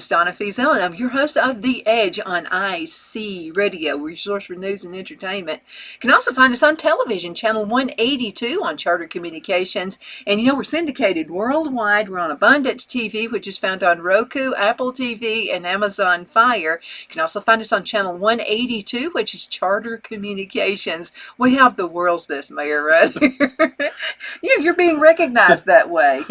is Donna Fiesel, and I'm your host of The Edge on IC Radio, we're your source for news and entertainment. You can also find us on television, channel 182 on Charter Communications. And we're syndicated worldwide. We're on Abundant TV, which is found on Roku, Apple TV, and Amazon Fire. You can also find us on channel 182, which is Charter Communications. We have the world's best mayor right here. You're being recognized that way.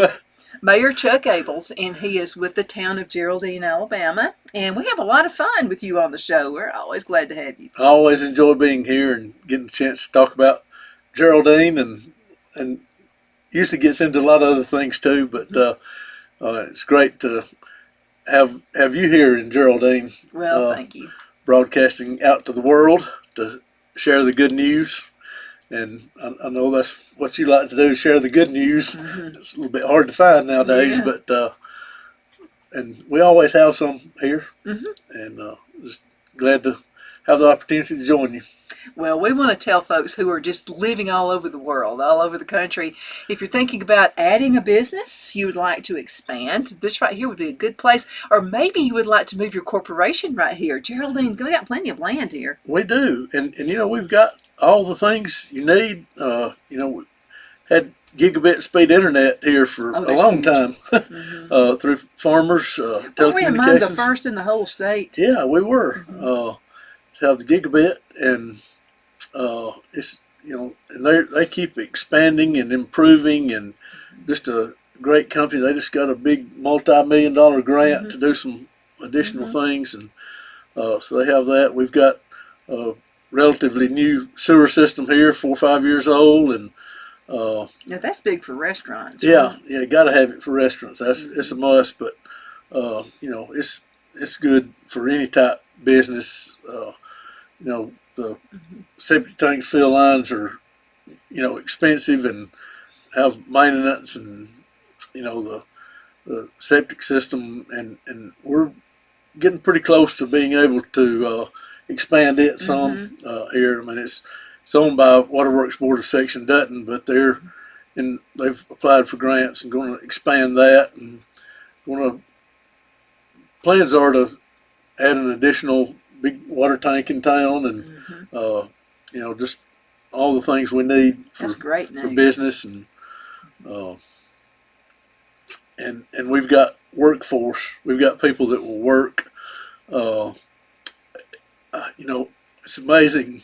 Mayor Chuck Abels, and he is with the town of Geraldine, Alabama. And we have a lot of fun with you on the show. We're always glad to have you. I always enjoy being here and getting a chance to talk about Geraldine, and usually gets into a lot of other things too. But it's great to have you here in Geraldine. Well, thank you. Broadcasting out to the world to share the good news. And I know that's what you like to do, share the good news. It's a little bit hard to find nowadays, but and we always have some here. And just glad to have the opportunity to join you. Well, we want to tell folks who are just living all over the world, all over the country, if you're thinking about adding a business, you would like to expand, this right here would be a good place. Or maybe you would like to move your corporation right here. Geraldine, we got plenty of land here. We do. And we've got all the things you need. We had gigabit speed internet here for a long time through farmers, telecommunications. We among the first in the whole state. Yeah, we were. To have the gigabit, and it's and they keep expanding and improving, and just a great company. They just got a big multi-million-dollar grant to do some additional things, and so they have that. We've got a relatively new sewer system here, 4 or 5 years old, and now that's big for restaurants. Yeah, right? Got to have it for restaurants. It's a must, but it's good for any type business. The septic tank fill lines are, expensive and have maintenance, and the septic system, and we're getting pretty close to being able to expand it some here. I mean, it's owned by Waterworks Board of Section Dutton, but they've applied for grants and going to expand that, and plans are to add an additional big water tank in town, and just all the things we need for business, and we've got workforce. We've got people that will work. It's amazing,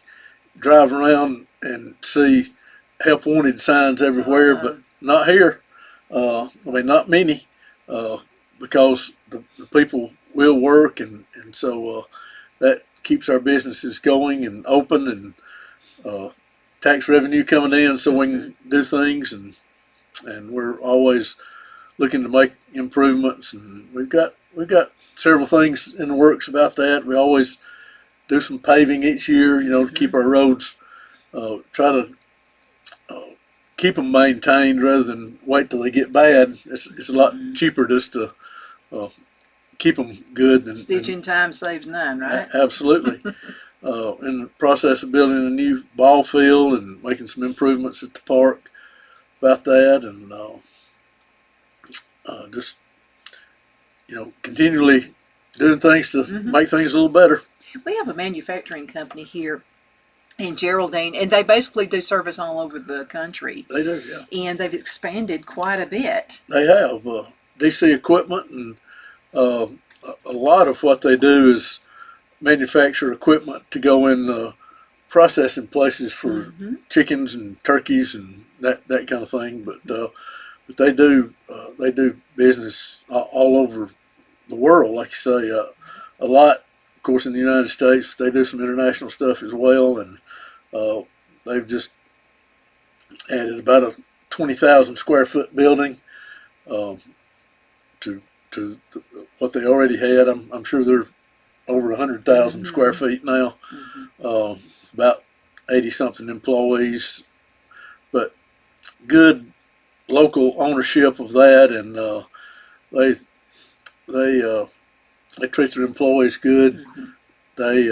drive around and see help wanted signs everywhere, but not here. Not many, because the people will work, and so that keeps our businesses going and open, and tax revenue coming in, so we can do things, and we're always looking to make improvements, and we've got several things in the works about that. We always do some paving each year, to keep our roads, try to keep them maintained rather than wait till they get bad. It's a lot cheaper just to keep them good. Stitching time saves none, right? Absolutely. In the process of building a new ball field and making some improvements at the park about that, and just continually doing things to make things a little better. We have a manufacturing company here in Geraldine, and they basically do service all over the country. They do, yeah. And they've expanded quite a bit. They have DC equipment, and a lot of what they do is manufacture equipment to go in the processing places for chickens and turkeys and that kind of thing. But they do business all over the world, like you say. A lot, of course, in the United States, but they do some international stuff as well. And they've just added about a 20,000 square foot building to what they already had. I'm sure they're over 100,000 square feet now. It's about 80-something employees, but good local ownership of that, and they treat their employees good. They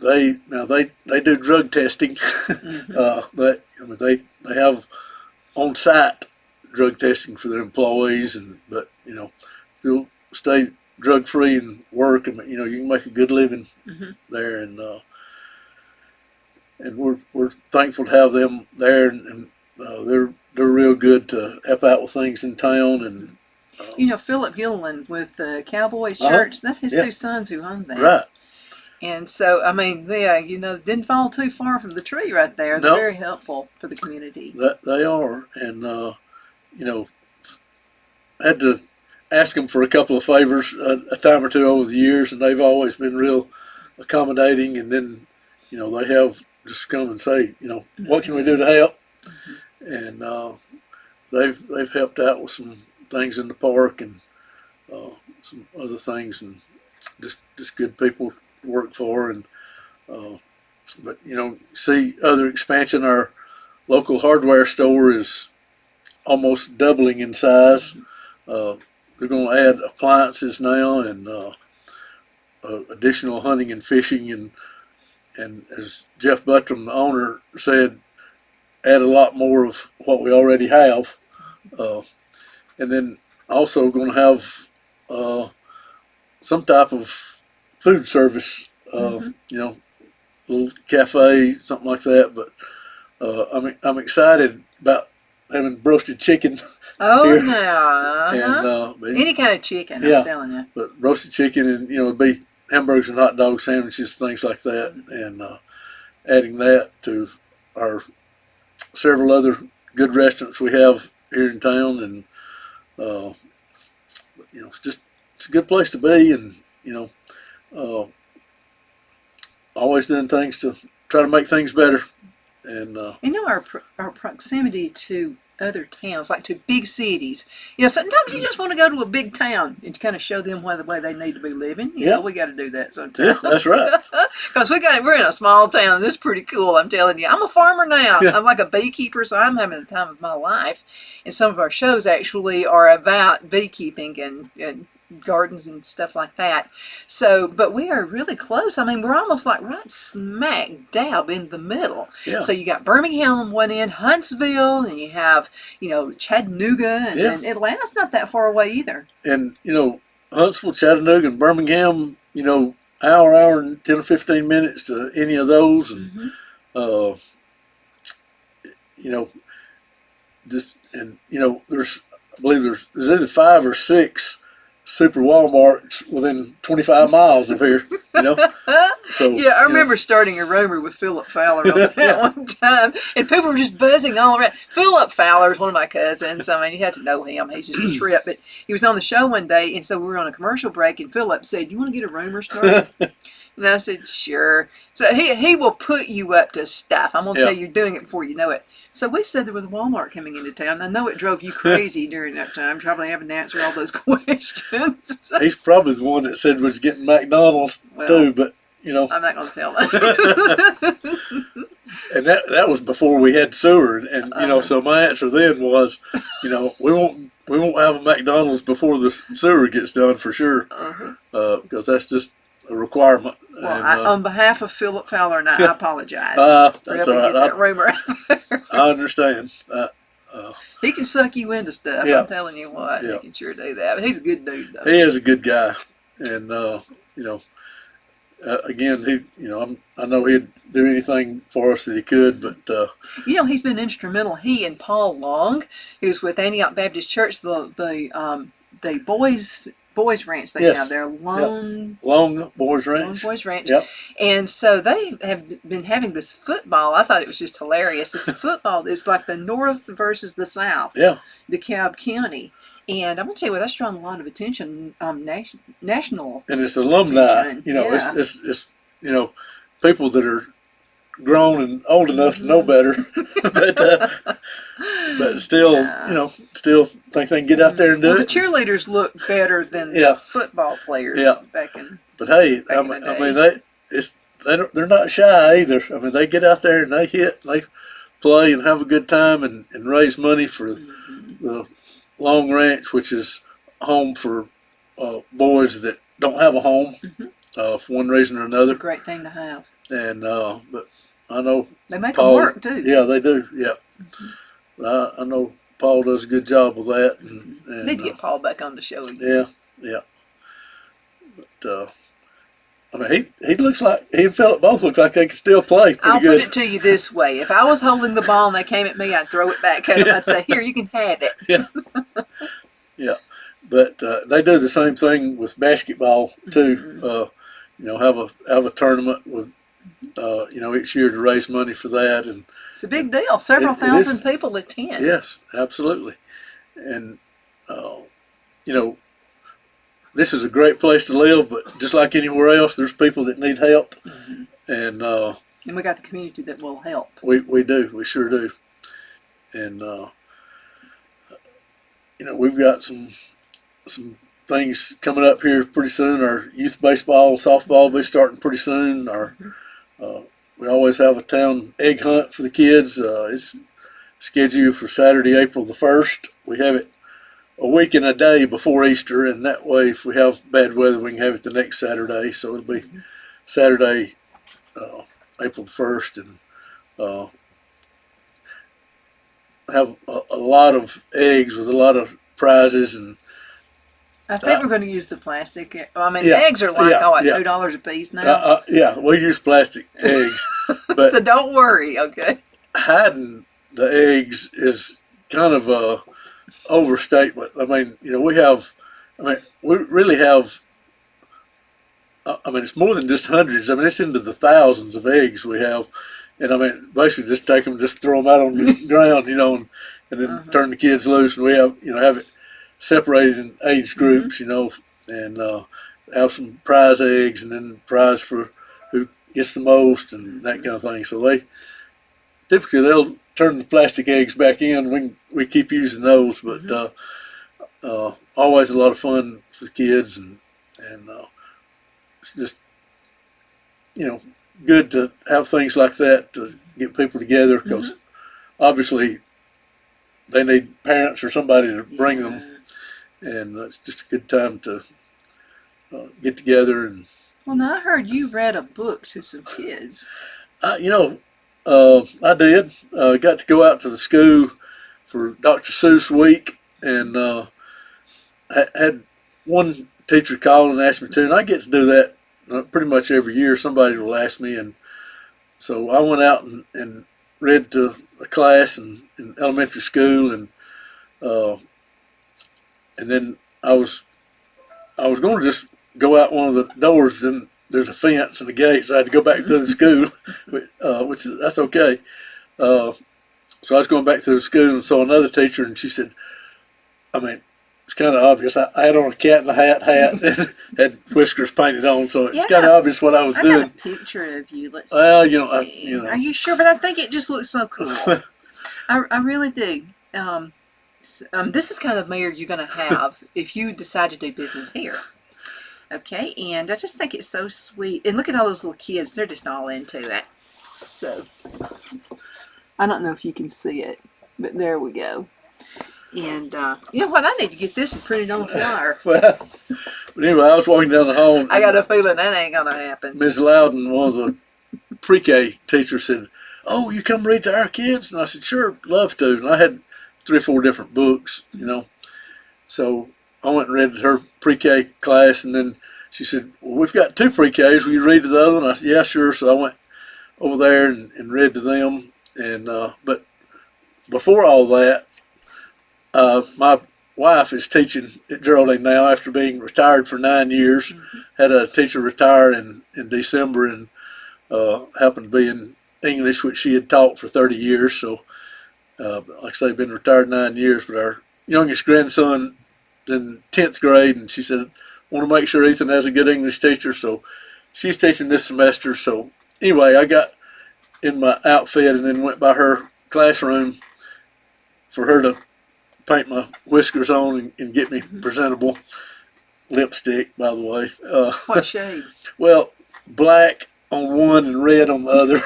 do drug testing. They have on site drug testing for their employees, but if you'll stay drug free and work, and you can make a good living there, and we're thankful to have them there, and they're real good to help out with things in town. And Philip Gilliland with the Cowboys Church, that's his two sons who own that. Right. And so, I mean, didn't fall too far from the tree right there. They're very helpful for the community. They are, and had to ask them for a couple of favors a time or two over the years, and they've always been real accommodating. And then, they have just come and say, what can we do to help? And they've helped out with some things in the park and some other things, and just good people to work for. And but see other expansion. Our local hardware store is almost doubling in size. They're going to add appliances now, and additional hunting and fishing, and as Jeff Buttram, the owner, said, add a lot more of what we already have. And then also going to have some type of food service, little cafe, something like that. But I'm excited about having roasted chicken. Oh, here. now. And any kind of chicken, I'm telling you. But roasted chicken, and it'd be hamburgers and hot dog sandwiches, things like that, and adding that to our several other good restaurants we have here in town. And it's a good place to be, and always doing things to try to make things better. And our proximity to other towns, like to big cities. Sometimes you just want to go to a big town and kind of show them the way they need to be living. We got to do that sometimes. Yeah, that's right. Because we're in a small town. This is pretty cool. I'm telling you. I'm a farmer now. Yeah. I'm like a beekeeper, so I'm having the time of my life. And some of our shows actually are about beekeeping and gardens and stuff like that. So, but we are really close. I mean, we're almost like right smack dab in the middle. Yeah. So you got Birmingham on one end, Huntsville, and you have, Chattanooga, and Atlanta's not that far away either. And, Huntsville, Chattanooga, and Birmingham, hour and 10 or 15 minutes to any of those. And, there's, I believe there's either 5 or 6 super Walmarts within 25 miles of here, So I remember starting a rumor with Philip Fowler on that one time, and people were just buzzing all around. Philip Fowler is one of my cousins. I mean, you have to know him. He's just a trip. But he was on the show one day, and so we were on a commercial break, and Philip said, "You want to get a rumor started?" And I said, "Sure." So he will put you up to stuff. I'm going to tell you, you're doing it before you know it. So we said there was a Walmart coming into town. I know it drove you crazy during that time, probably having to answer all those questions. He's probably the one that said was getting McDonald's too, but I'm not going to tell him. And that was before we had sewer, and so my answer then was, we won't have a McDonald's before the sewer gets done for sure, because that's just a requirement. Well, on behalf of Philip Fowler and I apologize for that's helping all right. get that rumor out there. I understand. He can suck you into stuff. I'm telling you what, he can sure do that. But he's a good dude, though. He is a good guy, and again, I know he'd do anything for us that he could, but he's been instrumental. He and Paul Long, who's with Antioch Baptist Church, the boys ranch they have there, Long Boys Ranch. Long Boys Ranch. Yep. And so they have been having this football. I thought it was just hilarious. This football is like the North versus the South. Yeah. DeKalb County. And I'm going to tell you what, that's drawn a lot of attention, national. And it's alumni. Attention. It's people that are grown and old enough to know better, but still, still think they can get out there and do The it. cheerleaders look better than the football players back in. But hey, I mean, they're not shy either. I mean, they get out there and they hit, and they play and have a good time and raise money for the Long Ranch, which is home for boys that don't have a home for one reason or another. It's a great thing to have. And but I know they make Paul, them work too. Yeah, they do. Yeah, I know Paul does a good job with that. And Need to get Paul back on the show again. yeah, yeah. But I mean, he looks like he and Philip both look like they can still play pretty I'll good. put it to you this way: if I was holding the ball and they came at me, I'd throw it back at them. I'd say, "Here, you can have it." Yeah, yeah. But they do the same thing with basketball too. You know, have a tournament with you know, each year to raise money for that, and It's a big deal. Several thousand people attend. yes, absolutely. And you know, this is a great place to live, but just like anywhere else, there's people that need help, and we got the community that will help. we do, we sure do. And you know, we've got some things coming up here pretty soon. Our youth baseball, softball will be starting pretty soon. Our we always have a town egg hunt for the kids. It's scheduled for Saturday, April the 1st. We have it a week and a day before Easter, and that way, if we have bad weather, we can have it the next Saturday. So it'll be Saturday, April the 1st, and have a lot of eggs with a lot of prizes. And I think we're going to use the plastic. I mean, yeah, the eggs are like yeah. $2 a piece now. Yeah, we use plastic eggs, but So don't worry, okay? hiding the eggs is kind of a overstatement. I mean, you know, we really have. I mean, it's more than just hundreds. I mean, it's into the thousands of eggs we have, and I mean, basically just take them, just throw them out on the ground, you know, and then turn the kids loose, and we have, you know, have it separated in age groups, you know, and have some prize eggs, and then prize for who gets the most, and that kind of thing. So they'll turn the plastic eggs back in. We keep using those, but always a lot of fun for the kids, and it's just, you know, good to have things like that to get people together, because obviously they need parents or somebody to bring them, and it's just a good time to get together. And Well, now I heard you read a book to some kids. you know, I did. Got to go out to the school for Dr. Seuss week, and had one teacher call and ask me to, and I get to do that pretty much every year. Somebody will ask me, and so I went out and read to a class in elementary school, and then I was going to just go out one of the doors. Then there's a fence and a gate, so I had to go back to the school, that's okay. So I was going back to the school and saw another teacher, and she said, I mean, it's kind of obvious. I had on a cat in the hat, and had whiskers painted on, so it's kind of obvious what I was doing. I got a picture of you. Let's Well, see. you know. Are you sure? But I think it just looks so cool. I really do. This is kind of mayor you're going to have if you decide to do business here. Okay, and I just think it's so sweet. And look at all those little kids. They're just all into it. So, I don't know if you can see it, but there we go. And you know what? I need to get this and print it on the flyer. Well, but anyway, I was walking down the hall. I got a feeling that ain't going to happen. Ms. Loudon, one of the pre-K teachers, said, "Oh, you come read to our kids?" And I said, "Sure, love to." And I had 3 or 4 different books, you know. So I went and read to her pre-K class, and then she said, "Well, we've got 2 pre-Ks. Will you read to the other one?" I said, "Yeah, sure." So I went over there and read to them. And but before all that, my wife is teaching at Geraldine now after being retired for 9 years. Had a teacher retire in December, and happened to be in English, which she had taught for 30 years. So, like I say, been retired 9 years. But our youngest grandson is in 10th grade, and she said, "Want to make sure Ethan has a good English teacher." So she's teaching this semester. So anyway, I got in my outfit and then went by her classroom for her to paint my whiskers on and get me presentable. Lipstick, by the way. What shade? Well, black on one and red on the other.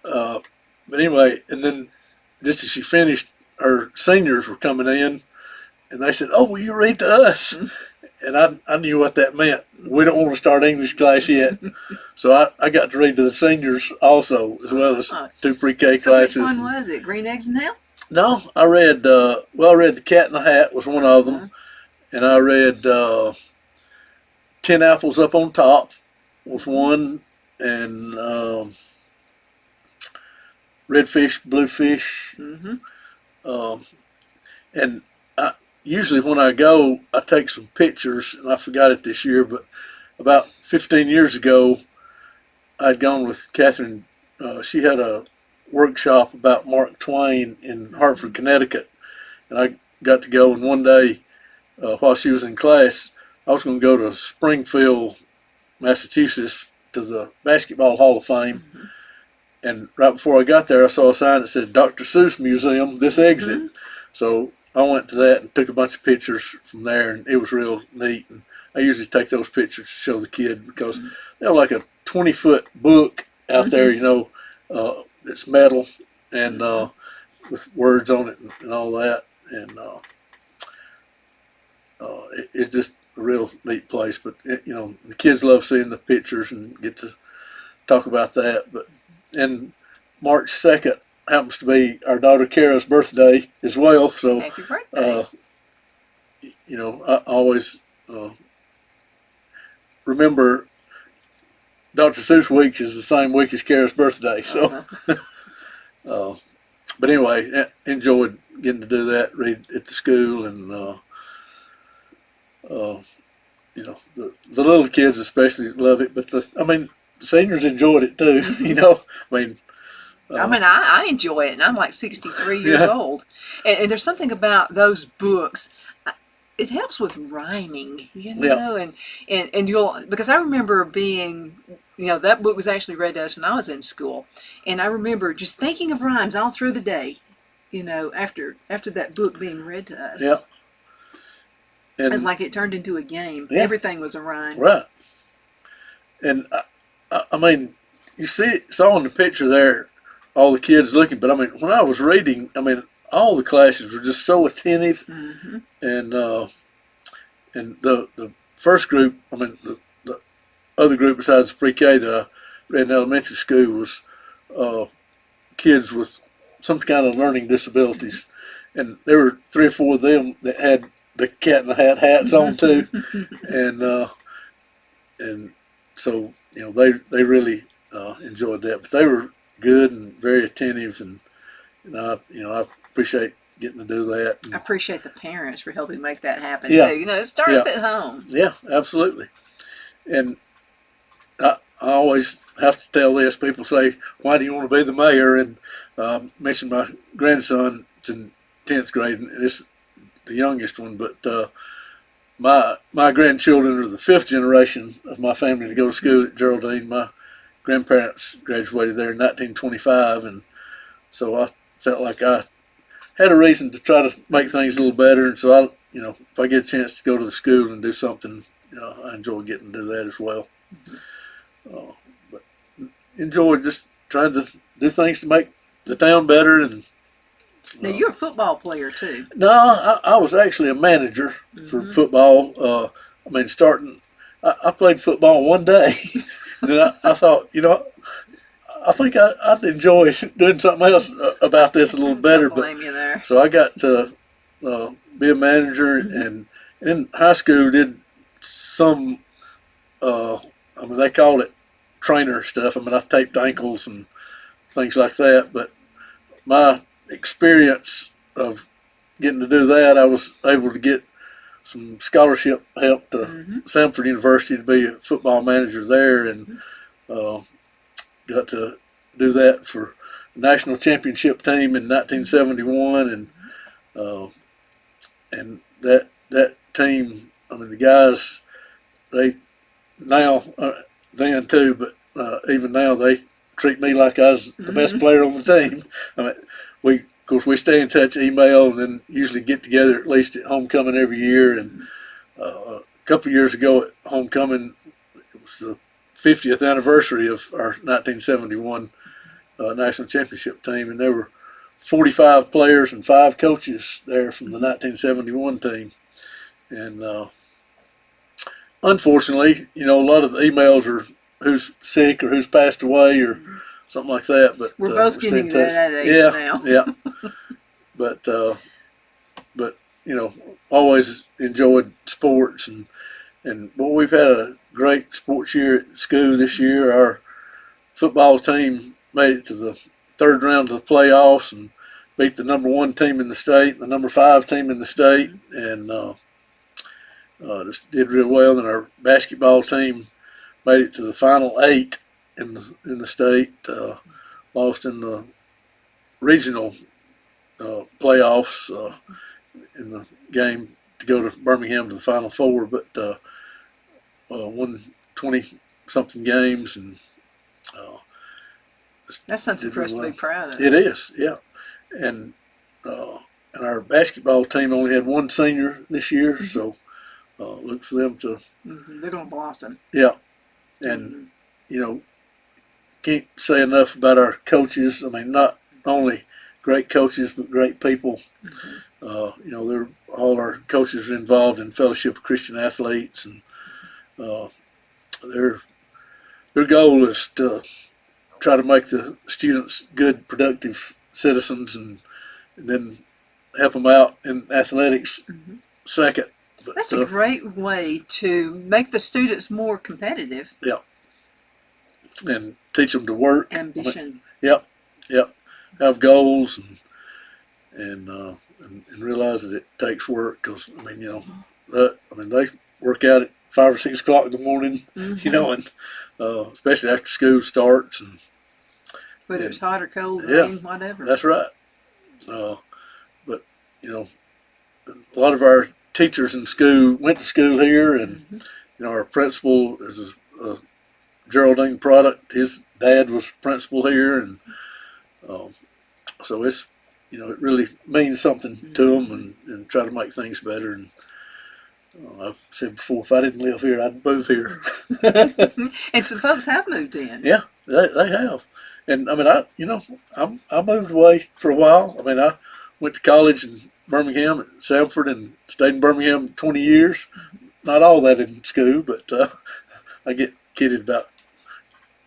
But anyway, and then just as she finished, her seniors were coming in, and they said, "Oh, will you read to us?" And I knew what that meant. We don't want to start English class yet. So I got to read to the seniors also, as well as 2 pre-K classes. Which one was it? Green Eggs and Ham? No, I read. I read The Cat in the Hat was one of them, and I read 10 Apples Up on Top was one, and Red Fish, Blue Fish, Mm-hmm. um, and usually when I go, I take some pictures, and I forgot it this year, but about 15 years ago, I'd gone with Catherine. She had a workshop about Mark Twain in Hartford, Connecticut, and I got to go. And one day, while she was in class, I was going to go to Springfield, Massachusetts, to the Basketball Hall of Fame. Mm-hmm. And right before I got there, I saw a sign that said Dr. Seuss Museum, this exit. Mm-hmm. So I went to that and took a bunch of pictures from there, and it was real neat. And I usually take those pictures to show the kid because they have like a 20-foot book out there, it's metal and with words on it and all that. And it's just a real neat place. But, the kids love seeing the pictures and get to talk about that. And March 2nd happens to be our daughter Kara's birthday as well. So, Happy birthday. I always remember Dr. Seuss week is the same week as Kara's birthday. So, but anyway, enjoyed getting to do that, read at the school, and the little kids especially love it. But seniors enjoyed it too. I enjoy it, and I'm like 63 years old. And there's something about those books. It helps with rhyming, and you'll, because I remember being, that book was actually read to us when I was in school. And I remember just thinking of rhymes all through the day, after that book being read to us. Yeah. And it's like it turned into a game. Yeah. Everything was a rhyme. Right. And you saw in the picture there, all the kids looking, but when I was reading, all the classes were just so attentive. Mm-hmm. And the first group, the other group besides the pre-K that I read in elementary school was kids with some kind of learning disabilities, and there were 3 or 4 of them that had the Cat in the Hat hats on too, and so they really enjoyed that. But they were good and very attentive, and I appreciate getting to do that. I appreciate the parents for helping make that happen Yeah. too. It starts at home. Yeah, absolutely. And I always have to tell this. People say, "Why do you want to be the mayor?" And mention my grandson. It's in 10th grade, and it's the youngest one. But my grandchildren are the 5th generation of my family to go to school at Geraldine. My grandparents graduated there in 1925, and so I felt like I had a reason to try to make things a little better. And so if I get a chance to go to the school and do something, I enjoy getting to do that as well. But enjoy just trying to do things to make the town better. And now you're a football player too. No, I was actually a manager for football. I played football one day. And then I thought, I think I'd enjoy doing something else about this a little better. Don't blame you there. So I got to be a manager, and in high school did some, they call it trainer stuff. I taped ankles and things like that. But my experience of getting to do that, I was able to get some scholarship help to Samford University to be a football manager there, and got to do that for the national championship team in 1971, and that team. The guys, they now then too, but even now they treat me like I was the best player on the team. Of course, we stay in touch, email, and then usually get together at least at homecoming every year. And a couple of years ago at homecoming, it was the 50th anniversary of our 1971 national championship team, and there were 45 players and 5 coaches there from the 1971 team. And unfortunately, a lot of the emails are who's sick or who's passed away or something like that. But we're both getting to that age now. Yeah. but you know, always enjoyed sports, and boy, we've had a great sports year at school this year. Our football team made it to the third round of the playoffs and beat the number 1 team in the state, the number 5 team in the state, and just did real well. And our basketball team made it to the final 8 in the state. Lost in the regional playoffs in the game to go to Birmingham to the Final Four, but won 20-something games, and that's something for us to be proud of. It is, yeah. And our basketball team only had 1 senior this year, so look for them to. They're going to blossom. Yeah, and you know, can't say enough about our coaches. I mean, not only great coaches, but great people. You know, they're all our coaches are involved in Fellowship of Christian Athletes, and their goal is to try to make the students good, productive citizens, and then help them out in athletics second. But, that's a great way to make the students more competitive. Yeah, and teach them to work. Ambition. Yep. Have goals and realize that it takes work, because I mean, you know, they work out at 5 or 6 o'clock in the morning, you know, and especially after school starts, and whether it's hot or cold, rain, whatever. That's right. But you know, a lot of our teachers in school went to school here, and you know, our principal is a Geraldine product. His dad was principal here, and so it's, you know, it really means something to them, and try to make things better. And I've said before, if I didn't live here, I'd move here. And some folks have moved in. Yeah, they have. And I mean, I moved away for a while. I mean, I went to college in Birmingham at Samford and stayed in Birmingham 20 years. Not all that in school, but I get kidded about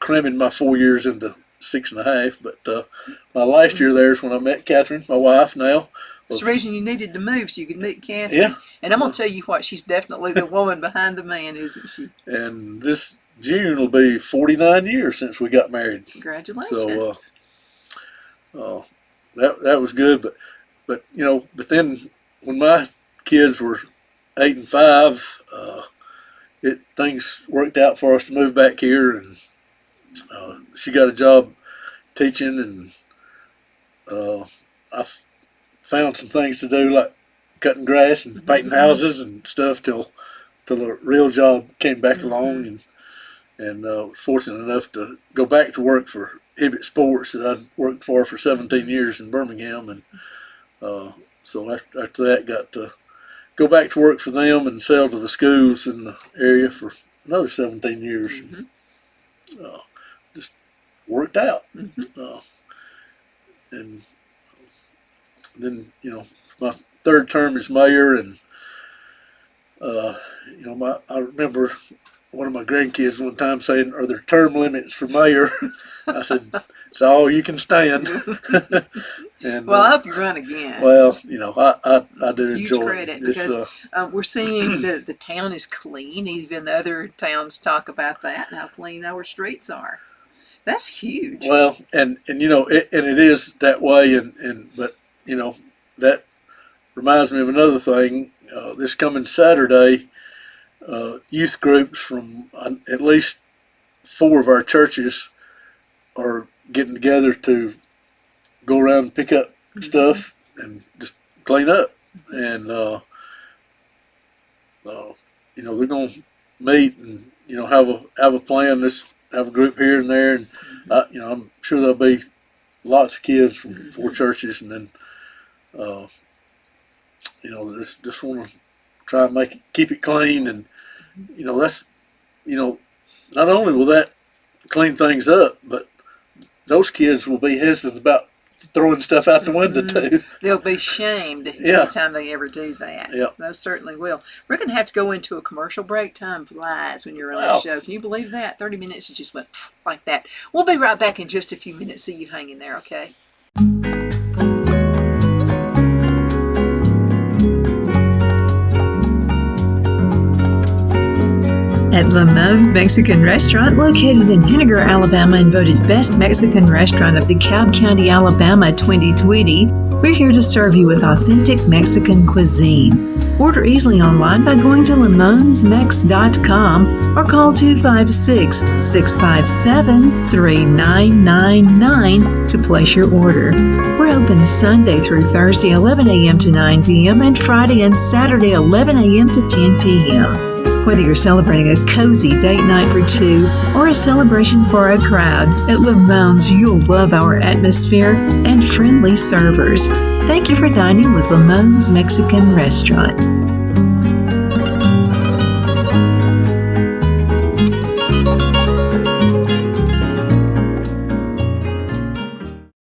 cramming my 4 years into 6.5. But my last year there is when I met Catherine, my wife now. It's the reason you needed to move, so you could meet Catherine. Yeah. And I'm going to tell you what, she's definitely the woman behind the man, isn't she? And this June will be 49 years since we got married. Congratulations. So that was good, but you know, but then when my kids were 8 and 5, things worked out for us to move back here, and she got a job teaching, and I found some things to do, like cutting grass and painting houses and stuff, till a real job came back along, and was fortunate enough to go back to work for Hibbett Sports that I'd worked for 17 years in Birmingham, and so after that got to go back to work for them and sell to the schools in the area for another 17 years. And, just worked out. And then, you know, my 3rd term as mayor, and you know, I remember one of my grandkids one time saying, "Are there term limits for mayor?" I said, "It's all you can stand." And, well, I hope you run again. Well, you know, I do Huge enjoy credit, it. because we're seeing that the town is clean. Even other towns talk about that, and how clean our streets are. That's huge. Well, and you know, it is that way, but you know, that reminds me of another thing. This coming Saturday, youth groups from at least 4 of our churches are getting together to go around and pick up stuff and just clean up. And you know, they're going to meet and, you know, have a plan. Let's have a group here and there, and you know, I'm sure there'll be lots of kids from 4 churches, and then you know, just want to try and keep it clean. And you know, that's, you know, not only will that clean things up, but those kids will be hesitant about throwing stuff out the window too. They'll be shamed anytime they ever do that. Yeah. Most certainly will. We're going to have to go into a commercial break. Time flies when you're on the show. Can you believe that? 30 minutes, it just went like that. We'll be right back in just a few minutes. See you hanging there, okay? At Lamone's Mexican Restaurant, located in Henniger, Alabama, and voted Best Mexican Restaurant of DeKalb County, Alabama 2020, we're here to serve you with authentic Mexican cuisine. Order easily online by going to lamonsmex.com or call 256-657-3999 to place your order. We're open Sunday through Thursday 11 a.m. to 9 p.m. and Friday and Saturday 11 a.m. to 10 p.m. Whether you're celebrating a cozy date night for two or a celebration for a crowd, at Lamone's you'll love our atmosphere and friendly servers. Thank you for dining with Lamone's Mexican Restaurant.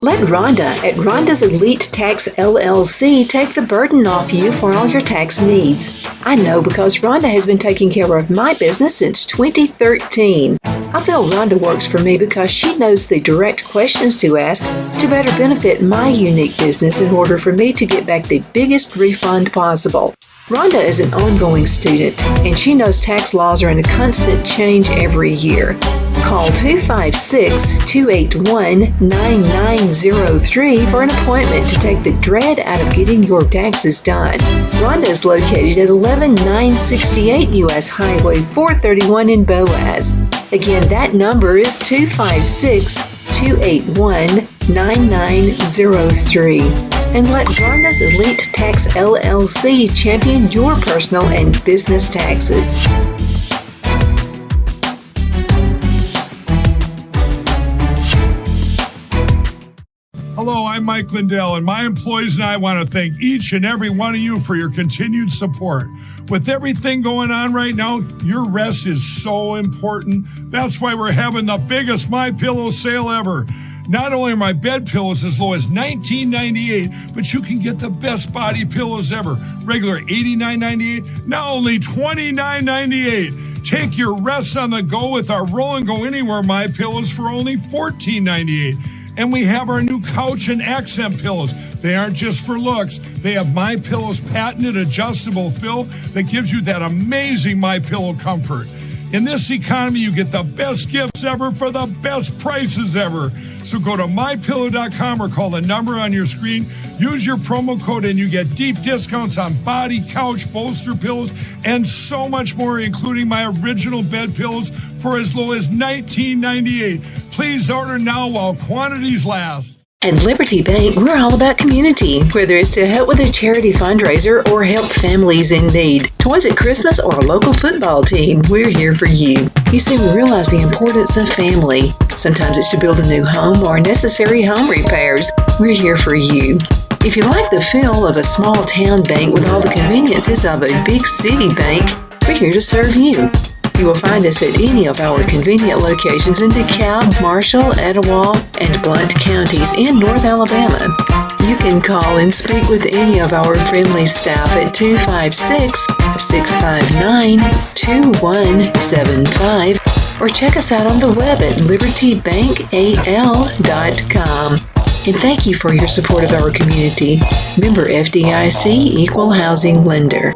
Let Rhonda at Rhonda's Elite Tax LLC take the burden off you for all your tax needs. I know because Rhonda has been taking care of my business since 2013. I feel Rhonda works for me because she knows the direct questions to ask to better benefit my unique business in order for me to get back the biggest refund possible. Rhonda is an ongoing student, and she knows tax laws are in a constant change every year. Call 256-281-9903 for an appointment to take the dread out of getting your taxes done. Rhonda is located at 11968 U.S. Highway 431 in Boaz. Again, that number is 256-281-9903. And let Rhonda's Elite Tax LLC champion your personal and business taxes. Hello, I'm Mike Lindell, and my employees and I want to thank each and every one of you for your continued support. With everything going on right now, your rest is so important. That's why we're having the biggest MyPillow sale ever. Not only are my bed pillows as low as $19.98, but you can get the best body pillows ever. Regular $89.98, now only $29.98. Take your rest on the go with our Roll and Go Anywhere My Pillows for only $14.98. And we have our new couch and accent pillows. They aren't just for looks. They have MyPillow's patented adjustable fill that gives you that amazing MyPillow comfort. In this economy, you get the best gifts ever for the best prices ever. So go to MyPillow.com or call the number on your screen. Use your promo code and you get deep discounts on body, couch, bolster pillows, and so much more, including my original bed pillows for as low as $19.98. Please order now while quantities last. At Liberty Bank, we're all about community, whether it's to help with a charity fundraiser or help families in need. Toys at Christmas or a local football team, we're here for you. You see, we realize the importance of family. Sometimes it's to build a new home or necessary home repairs. We're here for you. If you like the feel of a small town bank with all the conveniences of a big city bank, we're here to serve you. You will find us at any of our convenient locations in DeKalb, Marshall, Etowah, and Blount counties in North Alabama. You can call and speak with any of our friendly staff at 256-659-2175 or check us out on the web at libertybankal.com. And thank you for your support of our community. Member FDIC Equal Housing Lender.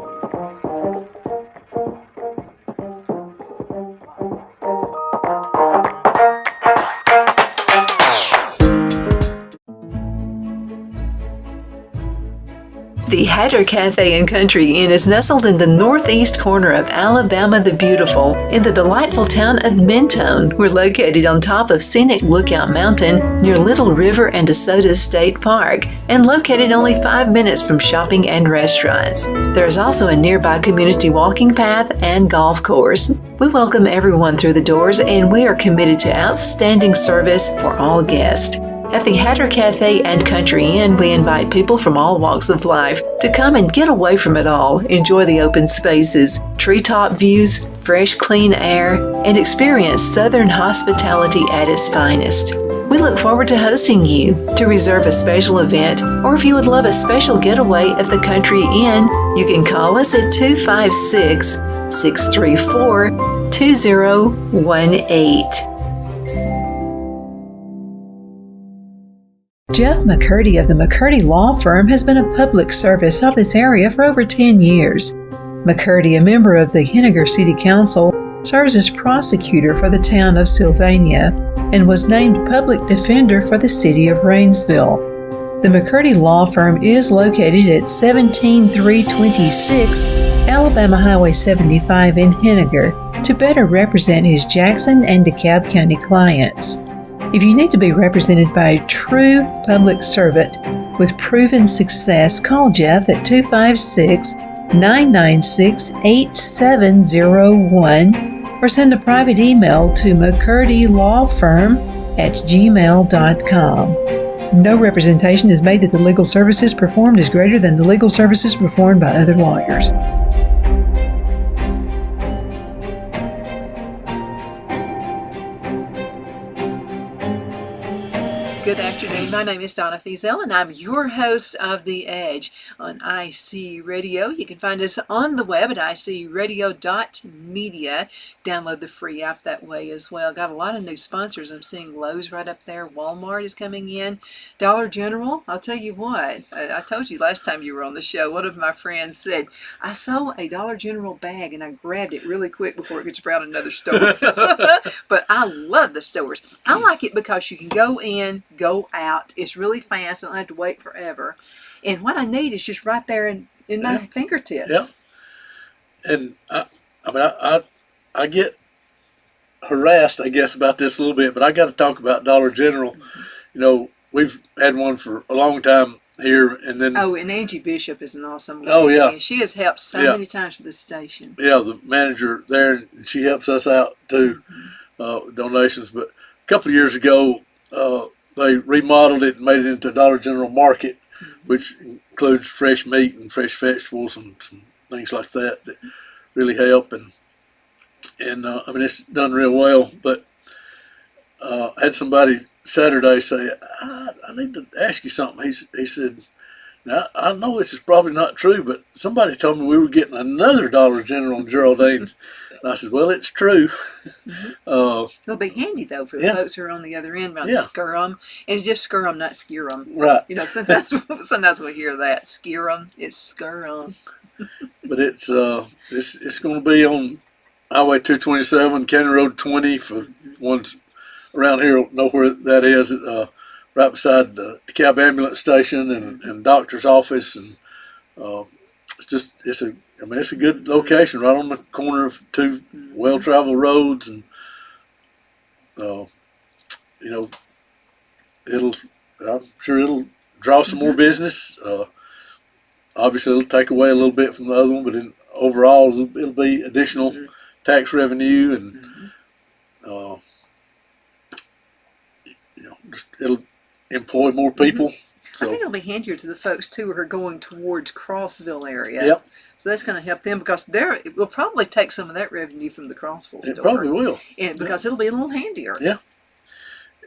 The Hatter Cafe and Country Inn is nestled in the northeast corner of Alabama the Beautiful in the delightful town of Mentone. We're located on top of scenic Lookout Mountain near Little River and DeSoto State Park and located only 5 minutes from shopping and restaurants. There is also a nearby community walking path and golf course. We welcome everyone through the doors and we are committed to outstanding service for all guests. At the Hatter Cafe and Country Inn, we invite people from all walks of life to come and get away from it all, enjoy the open spaces, treetop views, fresh, clean air, and experience Southern hospitality at its finest. We look forward to hosting you. To reserve a special event, or if you would love a special getaway at the Country Inn, you can call us at 256-634-2018. Jeff McCurdy of the McCurdy Law Firm has been a public service of this area for over 10 years. McCurdy, a member of the Henniger City Council, serves as prosecutor for the town of Sylvania and was named public defender for the city of Rainsville. The McCurdy Law Firm is located at 17326 Alabama Highway 75 in Henniger to better represent his Jackson and DeKalb County clients. If you need to be represented by a true public servant with proven success, call Jeff at 256-996-8701 or send a private email to mccurdylawfirm@gmail.com. No representation is made that the legal services performed is greater than the legal services performed by other lawyers. Good afternoon. My name is Donna Feazell, and I'm your host of The Edge on IC Radio. You can find us on the web at icradio.media. Download the free app that way as well. Got a lot of new sponsors. I'm seeing Lowe's right up there. Walmart is coming in. Dollar General. I'll tell you what. I told you last time you were on the show, one of my friends said, I saw a Dollar General bag and I grabbed it really quick before it could sprout another store. But I love the stores. I like it because you can go in, go out. It's really fast. I don't have to wait forever. And what I need is just right there in my fingertips. Yeah. And I get harassed, I guess, about this a little bit, but I got to talk about Dollar General. You know, we've had one for a long time here, and then and Angie Bishop is an awesome lady. Oh yeah, and she has helped so many times to this station. Yeah, the manager there, and she helps us out too, donations. But a couple of years ago, they remodeled it and made it into a Dollar General Market, which includes fresh meat and fresh vegetables and some things like that really help. And I mean, it's done real well. But I had somebody Saturday say, I need to ask you something. He said, now, I know this is probably not true, but somebody told me we were getting another Dollar General in Geraldine. And I said, well, it's true. It'll be handy, though, for the folks who are on the other end about scur 'em. And it's just scur 'em, not skewer 'em. Right. You know, sometimes we hear that. Skewer 'em, it's scur 'em. But it's going to be on Highway 227, County Road 20 for ones around here know where that is, right beside the DeKalb ambulance station and doctor's office, and it's a good location right on the corner of two well-traveled roads, and I'm sure it'll draw some more business. Obviously, it'll take away a little bit from the other one, but overall, it'll be additional tax revenue, and it'll employ more people. So I think it'll be handier to the folks too who are going towards Crossville area. Yep. So that's going to help them because it will probably take some of that revenue from the Crossville store. It probably will. And because it'll be a little handier. Yeah.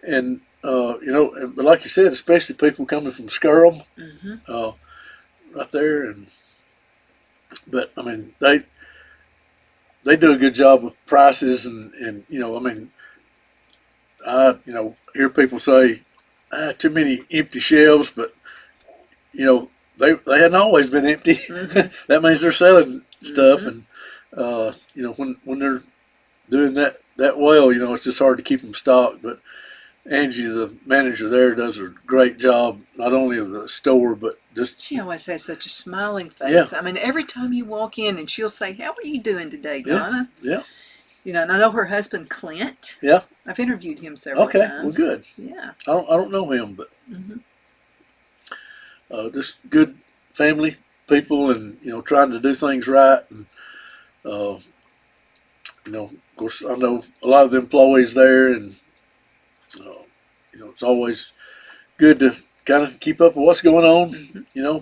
And but like you said, especially people coming from Skirham, right there, but I mean they do a good job with prices, and I hear people say too many empty shelves, but they hadn't always been empty. That means they're selling stuff, and when they're doing that well, it's just hard to keep them stocked. But Angie, the manager there, does a great job, not only of the store, but just... She always has such a smiling face. Yeah. I mean, every time you walk in and she'll say, how are you doing today, Donna? Yeah. And I know her husband, Clint. Yeah. I've interviewed him several times. Okay, well, good. Yeah. I don't know him, but just good family people, and, trying to do things right. And, of course, I know a lot of the employees there, and, it's always good to kind of keep up with what's going on,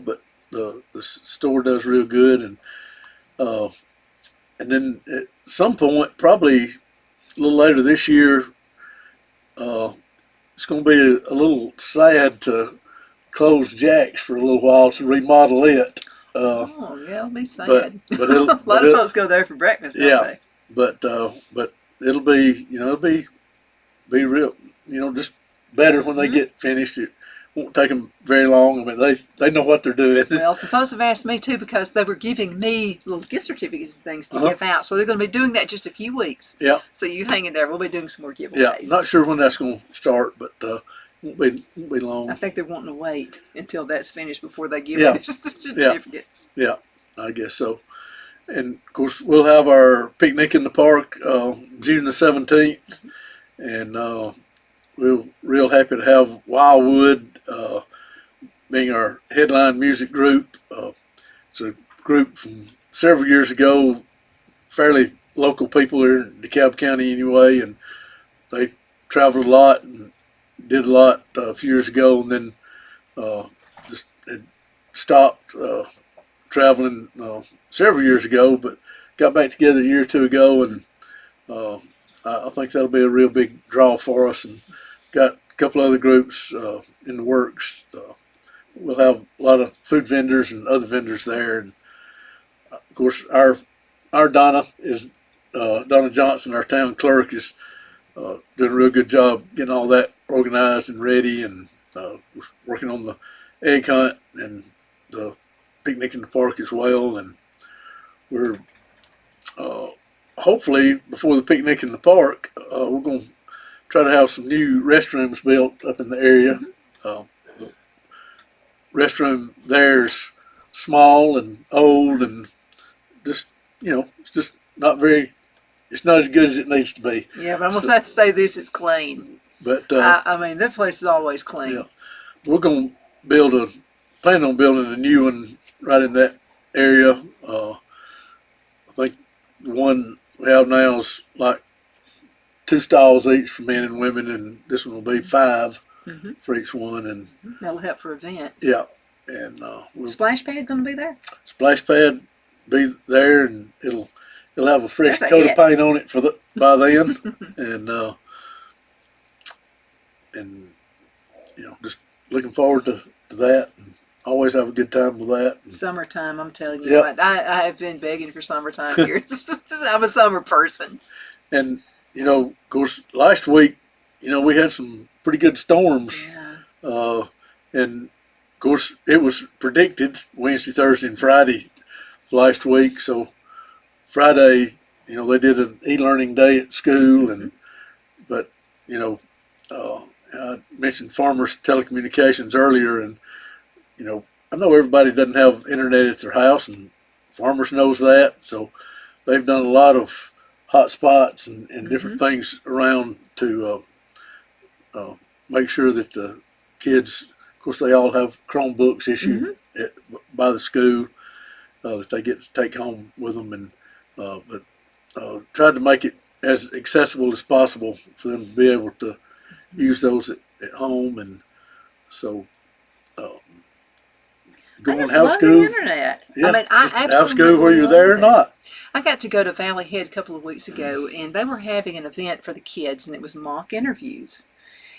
but the store does real good. And then at some point, probably a little later this year, it's going to be a little sad to close Jack's for a little while to remodel it. It'll be sad. But a lot of folks go there for breakfast, don't they? But it'll be, it'll be real, just better when they get finished. won't take them very long. I mean, they know what they're doing. Well, some folks have asked me too because they were giving me little gift certificates and things to Uh-huh. give out. So they're going to be doing that in just a few weeks. Yeah, So you hang in there. We'll be doing some more yeah. giveaways. Not sure when that's going to start, but won't be long. I think they're wanting to wait until that's finished before they give Yeah. me their certificates. Yeah, I guess so. And of course, we'll have our picnic in the park June the 17th, and we're real happy to have Wildwood being our headline music group. It's a group from several years ago, fairly local people here in DeKalb County anyway, and they traveled a lot and did a lot a few years ago, and then just had stopped traveling several years ago, but got back together a year or two ago, and I think that'll be a real big draw for us, and got a couple other groups in the works. We'll have a lot of food vendors and other vendors there, and of course our Donna is Donna Johnson, our town clerk, is doing a real good job getting all that organized and ready, and working on the egg hunt and the picnic in the park as well. And we're hopefully before the picnic in the park, we're going to try to have some new restrooms built up in the area. The restroom there's small and old, and just it's just not very. It's not as good as it needs to be. Yeah, but I'm going to have to say this: it's clean. But I mean, that place is always clean. yeah, we're going to plan on building a new one right in that area. I think the one we have now is like 2 stalls each for men and women, and this one will be 5 for each one. And That'll help for events. yeah, and Splash pad going to be there? splash pad be there, and it'll have a fresh That's a coat hit. of paint on it by then, and just looking forward to that, and always have a good time with that. Summertime, I'm telling you Yep. what. I have been begging for summertime here. I'm a summer person. And of course, last week, we had some pretty good storms, Yeah. and of course, it was predicted Wednesday, Thursday, and Friday last week. So Friday, they did an e-learning day at school, but I mentioned Farmers Telecommunications earlier, and I know everybody doesn't have internet at their house, and Farmers knows that, so they've done a lot of hot spots and different things around to make sure that the kids, of course, they all have Chromebooks issued by the school that they get to take home with them, and but tried to make it as accessible as possible for them to be able to use those at home. And so I going just house love school, the internet. yeah, I mean, I just absolutely house school where you're love there or it. not. I got to go to Valley Head a couple of weeks ago, and they were having an event for the kids, and it was mock interviews.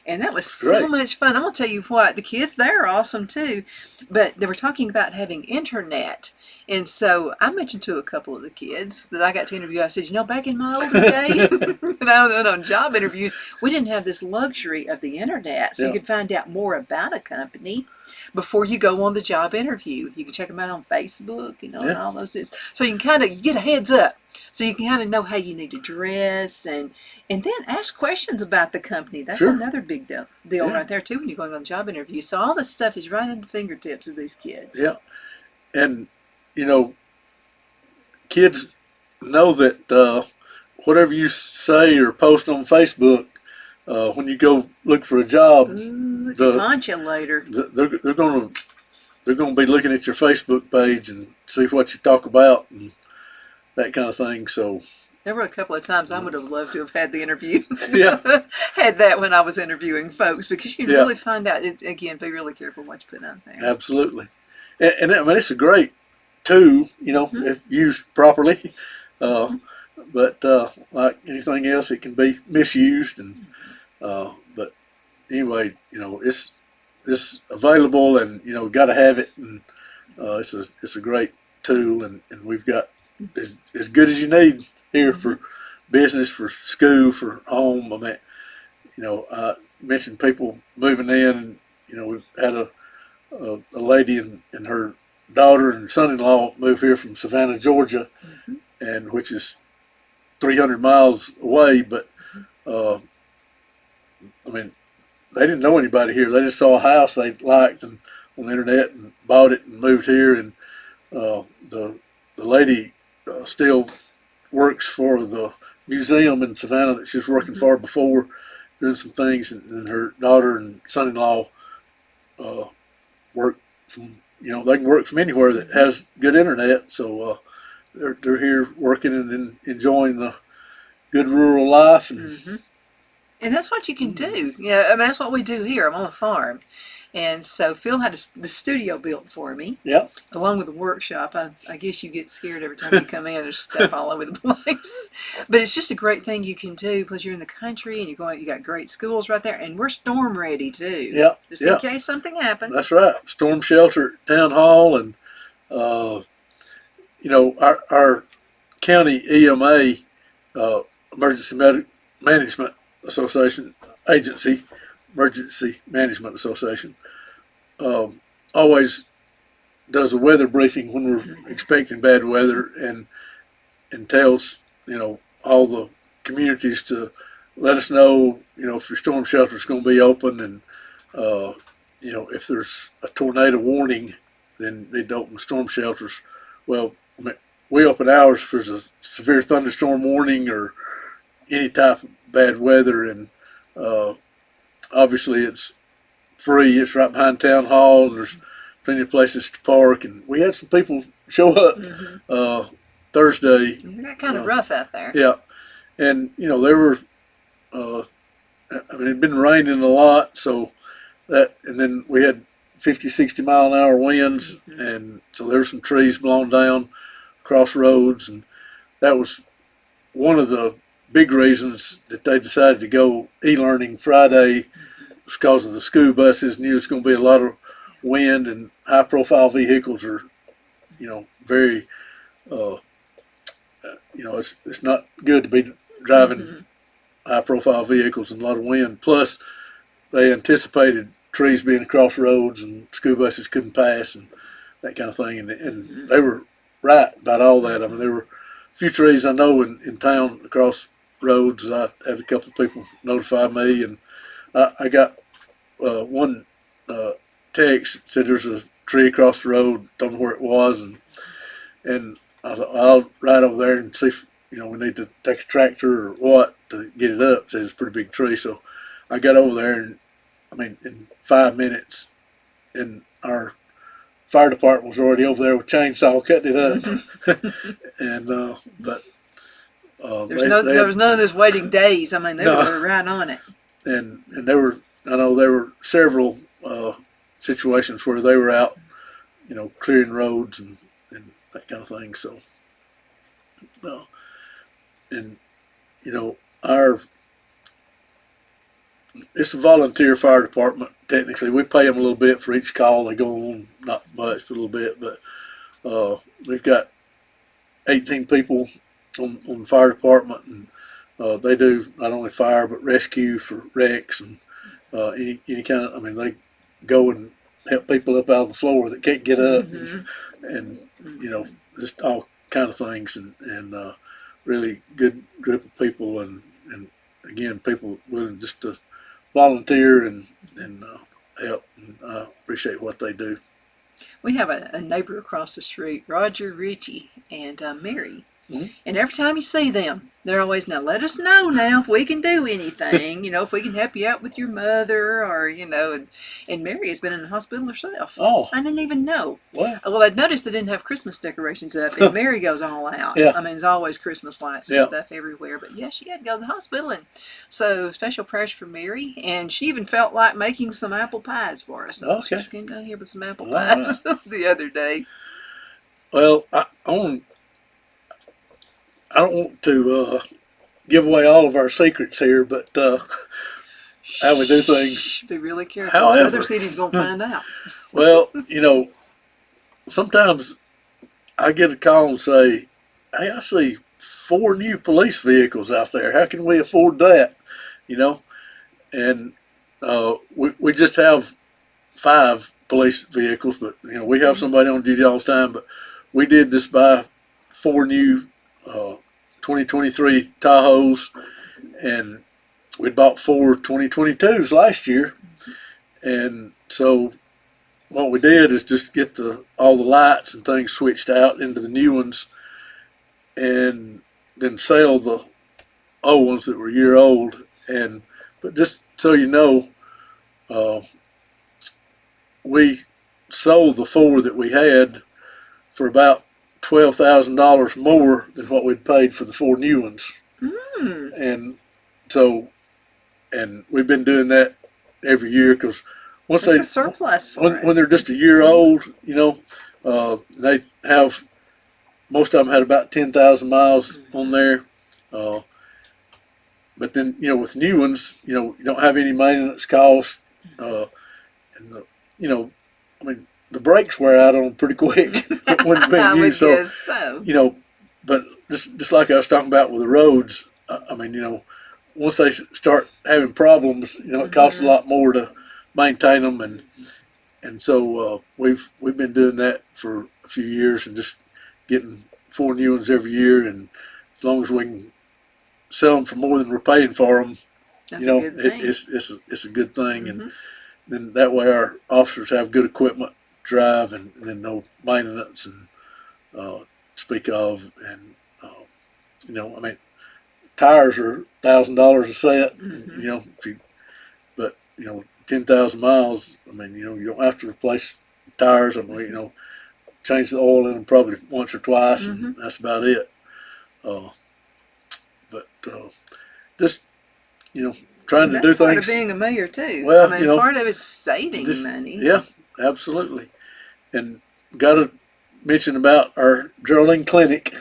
And that was so Great. much fun. I'm going to tell you what, the kids there are awesome too. But they were talking about having internet. And so I mentioned to a couple of the kids that I got to interview, I said, back in my older days, when I was on job interviews, we didn't have this luxury of the internet. So Yeah. you could find out more about a company before you go on the job interview. You can check them out on Facebook, and Yeah. all those things. So you can you get a heads up. So you can kind of know how you need to dress, and then ask questions about the company. That's Sure. another big deal Yeah. right there too when you're going on a job interview. So all this stuff is right at the fingertips of these kids. Yeah, and kids know that whatever you say or post on Facebook, when you go look for a job, Ooh, it The- can haunt you later. they're going to be looking at your Facebook page and see what you talk about and that kind of thing. So There were a couple of times I would have loved to have had the interview. Yeah. Had that when I was interviewing folks, because you can Yeah. really find out. Again, be really careful what you put out there. absolutely, and I mean it's a great tool, if used properly. But like anything else, it can be misused, and but anyway, it's available, and got to have it, and it's a great tool, and we've got as good as you need here for business, for school, for home. I mean, I mentioned people moving in, we've had a lady and her daughter and son-in-law move here from Savannah, Georgia, and which is 300 miles away. But I mean, they didn't know anybody here. They just saw a house they liked and on the internet and bought it and moved here. And the lady still works for the museum in Savannah that she was working for before, doing some things. And her daughter and son-in-law work from, they can work from anywhere that has good internet. So they're here working and enjoying the good rural life. And that's what you can do. I mean, that's what we do here. I'm on a farm. And so Phil had the studio built for me. Yeah. Along with the workshop. I guess you get scared every time you come in. There's stuff all over the place. But it's just a great thing you can do because you're in the country and you got great schools right there. And we're storm ready too. Yeah. Just in case something happens. That's right. Storm shelter at Town Hall. And, our county EMA, Emergency Management Association, Emergency Management Association, always does a weather briefing when we're expecting bad weather and tells all the communities to let us know if your storm shelter is going to be open, and if there's a tornado warning, then they'd open storm shelters. Well, I mean, we open ours if there's a severe thunderstorm warning or any type of bad weather, and obviously it's free. It's right behind Town Hall, and there's plenty of places to park. And we had some people show up Thursday. It got kind of rough out there. Yeah, and they were. It'd been raining a lot, so and then we had 50, 60 mile an hour winds, and so there were some trees blown down across roads, and that was one of the big reasons that they decided to go e-learning Friday was because of the school buses. Knew it's going to be a lot of wind, and high-profile vehicles are, very, it's not good to be driving high-profile vehicles and a lot of wind. Plus, they anticipated trees being across roads and school buses couldn't pass and that kind of thing, and they were right about all that. I mean, there were a few trees I know in town across roads. I had a couple of people notify me, and I got one text that said there's a tree across the road, don't know where it was, and I thought, I'll ride over there and see if we need to take a tractor or what to get it up. It says it's a pretty big tree, so I got over there, and in 5 minutes, and our fire department was already over there with chainsaw cutting it up. And but there was none of this waiting days. They were right on it. And there were several situations where they were out, clearing roads and that kind of thing. So, and it's a volunteer fire department. Technically, we pay them a little bit for each call they go on, not much, but a little bit. But we've got 18 people on the fire department, and they do not only fire but rescue for wrecks and any kind of. They go and help people up out of the floor that can't get up, and just all kind of things, and really good group of people, and again, people willing just to volunteer and help, and I appreciate what they do. We have a neighbor across the street, Roger Ritchie, and Mary. And every time you see them, they're always, now let us know now if we can do anything, if we can help you out with your mother, or, and Mary has been in the hospital herself. Oh. I didn't even know. Wow. Well, I'd noticed they didn't have Christmas decorations up, and Mary goes all out. Yeah. There's always Christmas lights and stuff everywhere, but yeah, she had to go to the hospital, and so special prayers for Mary, and she even felt like making some apple pies for us. Okay. She came down here with some apple pies the other day. Well, I don't want to give away all of our secrets here, but how we do things. Be really careful. However, other cities gonna find out. Well, sometimes I get a call and say, "Hey, I see 4 new police vehicles out there. How can we afford that?" And we just have 5 police vehicles, but we have somebody on duty all the time. But we did just buy 4 new 2023 Tahoes, and we bought 4 2022s last year. And so what we did is just get all the lights and things switched out into the new ones, and then sell the old ones that were a year old. But just so you know, we sold the 4 that we had for about $12,000 more than what we'd paid for the 4 new ones. And so, and we've been doing that every year, because once That's a surplus for us. when they're just a year old, they have, most of them had about 10,000 miles on there. But then, with new ones, you don't have any maintenance costs. And the brakes wear out on them pretty quick when being used. So. But just like I was talking about with the roads, once they start having problems, it costs a lot more to maintain them, and so we've been doing that for a few years, and just getting 4 new ones every year, and as long as we can sell them for more than we're paying for them, That's a good thing. It's a good thing, and then that way our officers have good equipment to drive, and then no maintenance and speak of, and tires are $1,000 a set, but 10,000 miles. You don't have to replace tires. Change the oil in them probably once or twice, and that's about it. But just trying to do things. Part of being a mayor too. Well, part of it's saving money. Yeah, absolutely. And got to mention about our Geraldine clinic.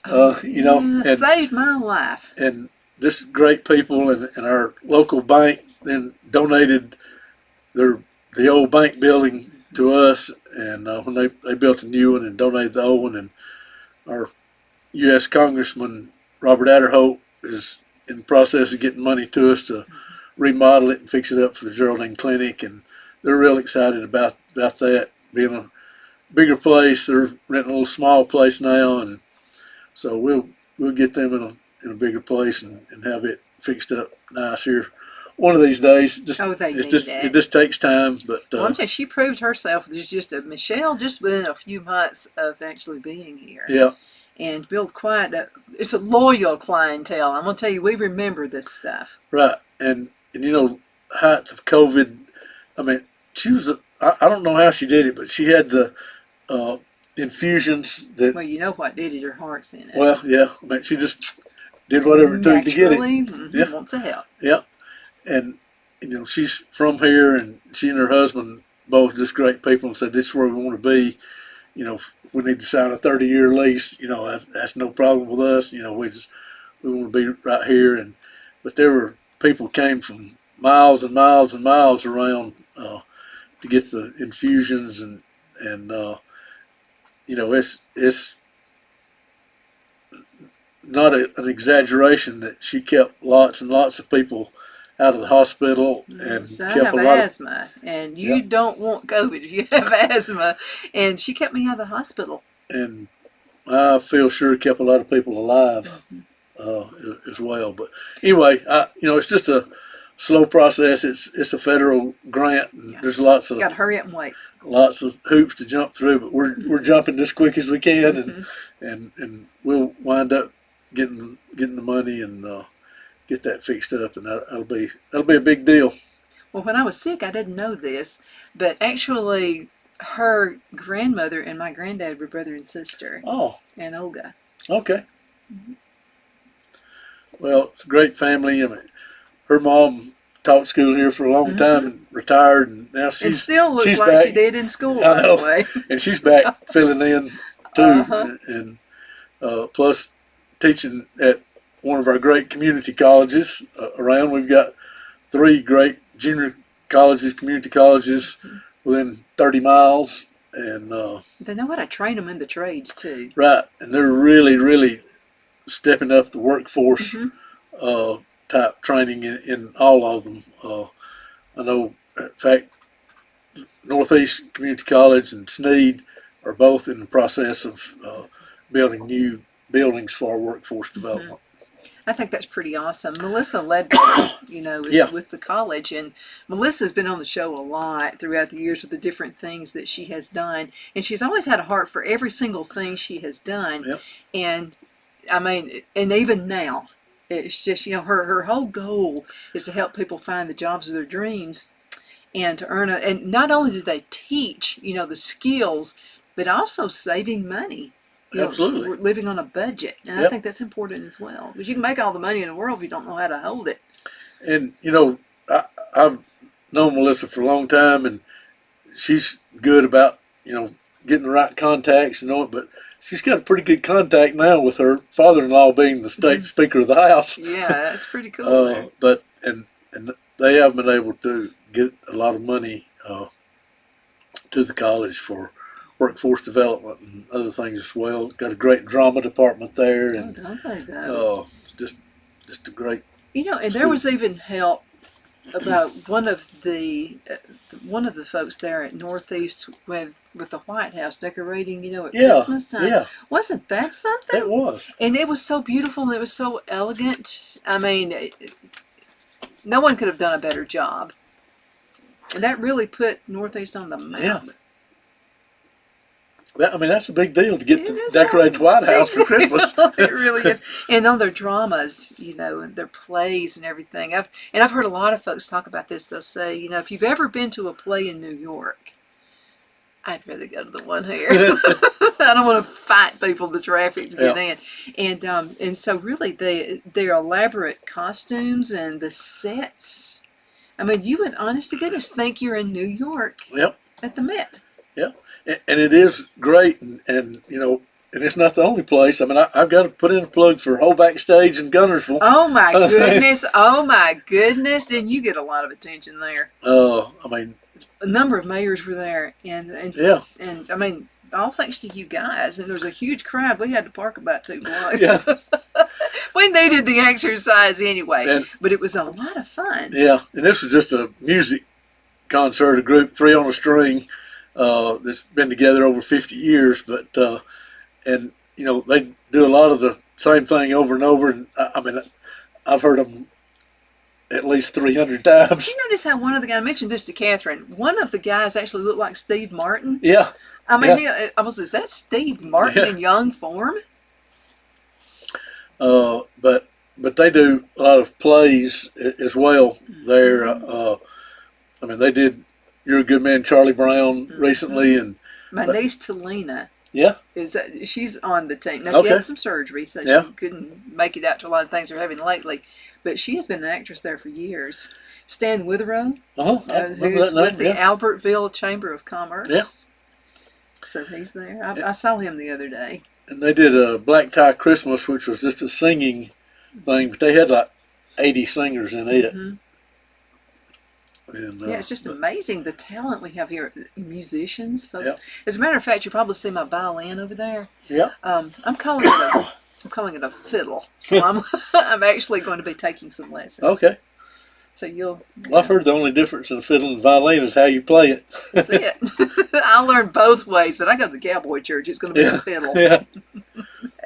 And saved my life. And just great people, and our local bank then donated the old bank building to us, and when they built a new one and donated the old one, and our U.S. Congressman Robert Adderholt is in the process of getting money to us to remodel it and fix it up for the Geraldine Clinic, and they're real excited about that being a bigger place. They're renting a little small place now, and so we'll get them in a bigger place and have it fixed up nice here one of these days. It just takes time, but I'm telling you, she proved herself. There's just Michelle just within a few months of actually being here. Yeah. And build it's a loyal clientele. I'm gonna tell you, we remember this stuff. Right, and height of COVID. She was. I don't know how she did it, but she had the infusions that. Well, you know what did it? Her heart's in it. Well, yeah. She just did whatever it took to get it. Yeah. Wants to help. Yeah, and she's from here, and she and her husband both just great people, and said this is where we want to be. If we need to sign a 30-year lease, that's no problem with us. We want to be right here, but there were people came from miles and miles and miles around to get the infusions, and it's not an exaggeration that she kept lots and lots of people out of the hospital, and so kept I have asthma, and you don't want COVID if you have asthma, and she kept me out of the hospital. And I feel sure kept a lot of people alive as well. But anyway, it's just a slow process. It's a federal grant, and there's lots of got to hurry up and wait. Lots of hoops to jump through, but we're jumping as quick as we can, and we'll wind up getting the money and get that fixed up, and that'll be a big deal. Well, when I was sick, I didn't know this, but actually, her grandmother and my granddad were brother and sister. Oh. And Olga. Okay. Well, it's a great family. Her mom taught school here for a long time and retired, and now she's still looks like back. She did in school. I know. By the way. And she's back filling in too, and plus teaching at one of our great community colleges around. We've got 3 great junior colleges, community colleges within 30 miles, and they know how to train them in the trades too. Right, and they're really, really stepping up the workforce type training in all of them. I know, in fact, Northeast Community College and Sneed are both in the process of building new buildings for our workforce development. I think that's pretty awesome. Melissa Ledbetter, is Yeah. with the college, and Melissa's been on the show a lot throughout the years with the different things that she has done, and she's always had a heart for every single thing she has done. Yep. And I mean, and even now, it's just her whole goal is to help people find the jobs of their dreams, and to earn and not only do they teach the skills, but also saving money. Absolutely. We're living on a budget, and I think that's important as well, because you can make all the money in the world if you don't know how to hold it. And I've known Melissa for a long time, and she's good about getting the right contacts and all it. But she's got a pretty good contact now with her father-in-law being the state speaker of the House. Yeah, that's pretty cool. But they have been able to get a lot of money to the college for workforce development and other things as well. Got a great drama department there, and don't they though? it's just a great. And there was even help about one of the folks there at Northeast with the White House decorating, at Christmas time. Yeah, Wasn't that something? it was. And it was so beautiful and it was so elegant. I mean, no one could have done a better job. And that really put Northeast on the map. Yeah. That's a big deal to get It to is decorate the White House for Christmas. It really is. And on their dramas, and their plays and everything. I've heard a lot of folks talk about this. They'll say, if you've ever been to a play in New York, I'd rather go to the one here. I don't want to fight people, the traffic to get in. And so really their elaborate costumes and the sets. I mean, you would, honest to goodness, think you're in New York at the Met. Yeah, and it is great, and it's not the only place. I mean, I've got to put in a plug for Whole Backstage in Gunnersville. Oh my goodness! Oh my goodness! Didn't you get a lot of attention there? A number of mayors were there, and I mean, all thanks to you guys. And there was a huge crowd. We had to park about 2 blocks. Yeah. We needed the exercise anyway, but it was a lot of fun. Yeah, and this was just a music concert, a group, 3 on a string. That's been together over 50 years, but they do a lot of the same thing over and over. And I've heard them at least 300 times. Did you notice how one of the guys, I mentioned this to Catherine, one of the guys actually looked like Steve Martin? Yeah. I mean, is that Steve Martin in young form? But they do a lot of plays as well there. They did You're a Good Man, Charlie Brown recently, and my niece Talina. Yeah, she's on the team now. She had some surgery, so she couldn't make it out to a lot of things they're having lately. But she has been an actress there for years. Stan Witherow, who's with the Albertville Chamber of Commerce. Yeah. So he's there. I saw him the other day. And they did a Black Tie Christmas, which was just a singing thing, but they had like 80 singers in it. Mm-hmm. And, it's just amazing the talent we have here, musicians, folks. As a matter of fact, you probably see my violin over there. Yeah. I'm calling it a fiddle. So I'm actually going to be taking some lessons. Okay. So Well, I've heard the only difference in a fiddle and violin is how you play it. That's it. I learned both ways, but I go to the cowboy church. It's going to be a fiddle. Yeah.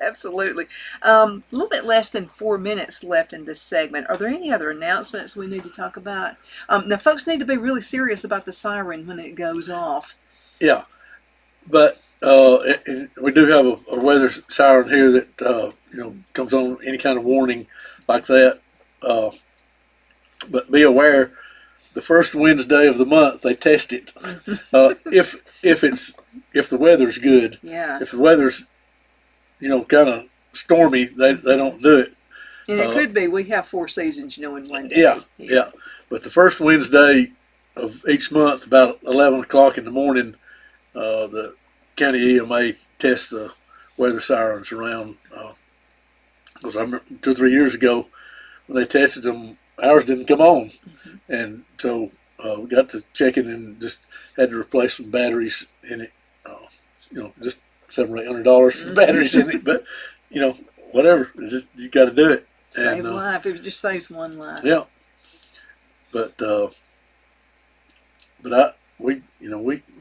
Absolutely. A little bit less than 4 minutes left in this segment. Are there any other announcements we need to talk about? Now, folks need to be really serious about the siren when it goes off. Yeah. But we do have a weather siren here that, comes on any kind of warning like that. But be aware, the first Wednesday of the month they test it. If the weather's good. Yeah. If the weather's kind of stormy, they don't do it. And it could be. We have 4 seasons, in one day. Yeah. But the first Wednesday of each month, about 11 o'clock in the morning, the county EMA tests the weather sirens around. Because I remember 2 or 3 years ago when they tested them, ours didn't come on. Mm-hmm. And so we got to checking and just had to replace some batteries in it. Just $700 or $800 for the batteries in it, but whatever, you got to do it. Save a life. It just saves one life. Yeah. But we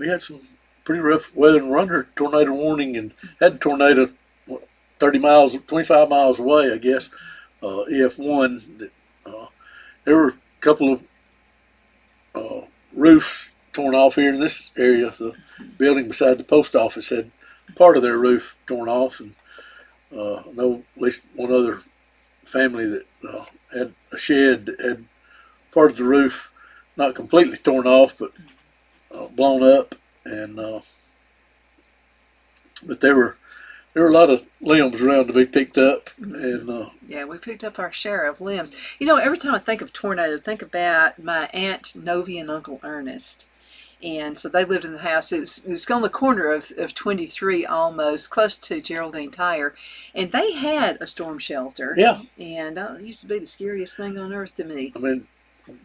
had some pretty rough weather, and we're under tornado warning, and had a tornado 25 miles away, I guess. EF1. There were a couple of roofs torn off here in this area. The building beside the post office had part of their roof torn off, and I know at least one other family that had a shed that had part of the roof not completely torn off, but blown up, and but there were a lot of limbs around to be picked up, and yeah, we picked up our share of limbs. You know, every time I think of tornado, I think about my Aunt Novi and Uncle Ernest. And so they lived in the house. It's on the corner of 23 almost, close to Geraldine Tire. And they had a storm shelter. Yeah. And it used to be the scariest thing on earth to me. I mean,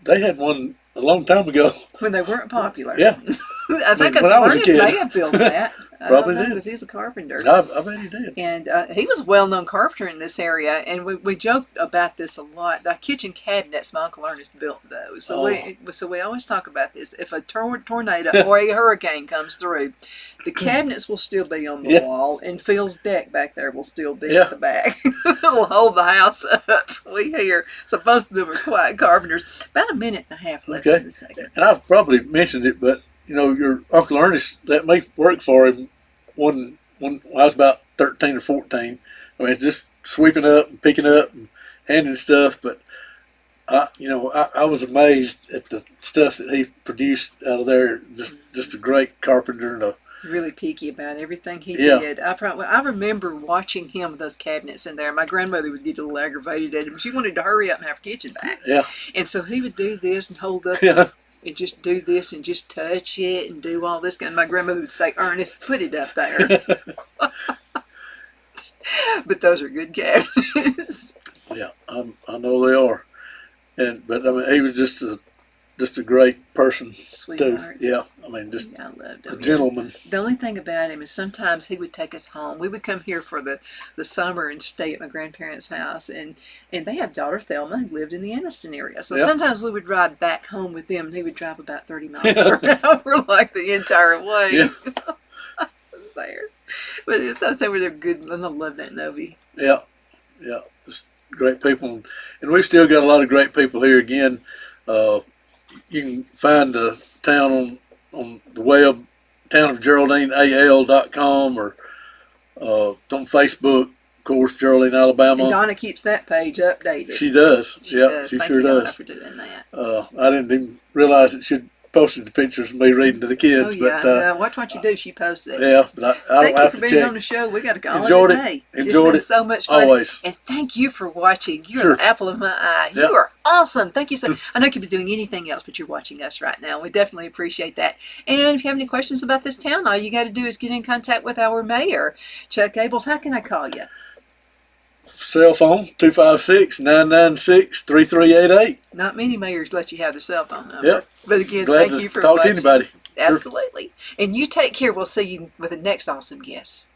they had one a long time ago. When they weren't popular. Yeah. I think when I was a Ernest kid. may have built that. Probably I don't know, did. because he's a carpenter. I bet he did. And he was a well-known carpenter in this area, and we joked about this a lot. The kitchen cabinets, my Uncle Ernest built those. So we always talk about this. If a tornado or a hurricane comes through, the cabinets will still be on the wall, and Phil's deck back there will still be at the back. It'll hold the house up. We hear. So both of them are quiet carpenters. About a minute and a half left in the segment. And I've probably mentioned it, but your Uncle Ernest let me work for him when I was about 13 or 14. I mean, just sweeping up and picking up and handing stuff. But I was amazed at the stuff that he produced out of there. Just a great carpenter and a really picky about everything he did. I remember watching him with those cabinets in there. My grandmother would get a little aggravated at him. She wanted to hurry up and have her kitchen back. Yeah. And so he would do this and hold up and just do this and just touch it and do all this. And my grandmother would say, Ernest, put it up there. But those are good cabinets. Yeah, I know they are. But I mean, he was just a great person. Sweetheart. Too. Yeah, I mean, just I loved him. a gentleman. The only thing about him is sometimes he would take us home. We would come here for the summer and stay at my grandparents' house. And they have daughter Thelma who lived in the Anniston area. So sometimes we would ride back home with them, and he would drive about 30 miles per hour like the entire way. Yeah. There. But they were good, and I love that Novi. Yeah, just great people. And we've still got a lot of great people here. Again, you can find the town on the web, townofgeraldineal.com, or on Facebook, of course, Geraldine, Alabama. And Donna keeps that page updated. She does. She Thank sure you, Donna, does. for doing that. I didn't even realize that she'd posted the pictures of me reading to the kids. Oh, yeah. But, watch what you do. She posts it. Yeah, but I Thank don't you have for to being check. on the show. We got to call Enjoyed it a it. day. Enjoyed It's been so much fun. Always. And thank you for watching. You're Sure. an apple of my eye. Yeah. You are awesome. Thank you so. I know you could be doing anything else, but you're watching us right now. We definitely appreciate that. And if you have any questions about this town, all you got to do is get in contact with our mayor, Chuck Abels. How can I call you? Cell phone 256-996-3388. Not many mayors let you have their cell phone number. Yep. But again, Glad thank to you for talk watching. to anybody. Absolutely. And you take care. We'll see you with the next awesome guest.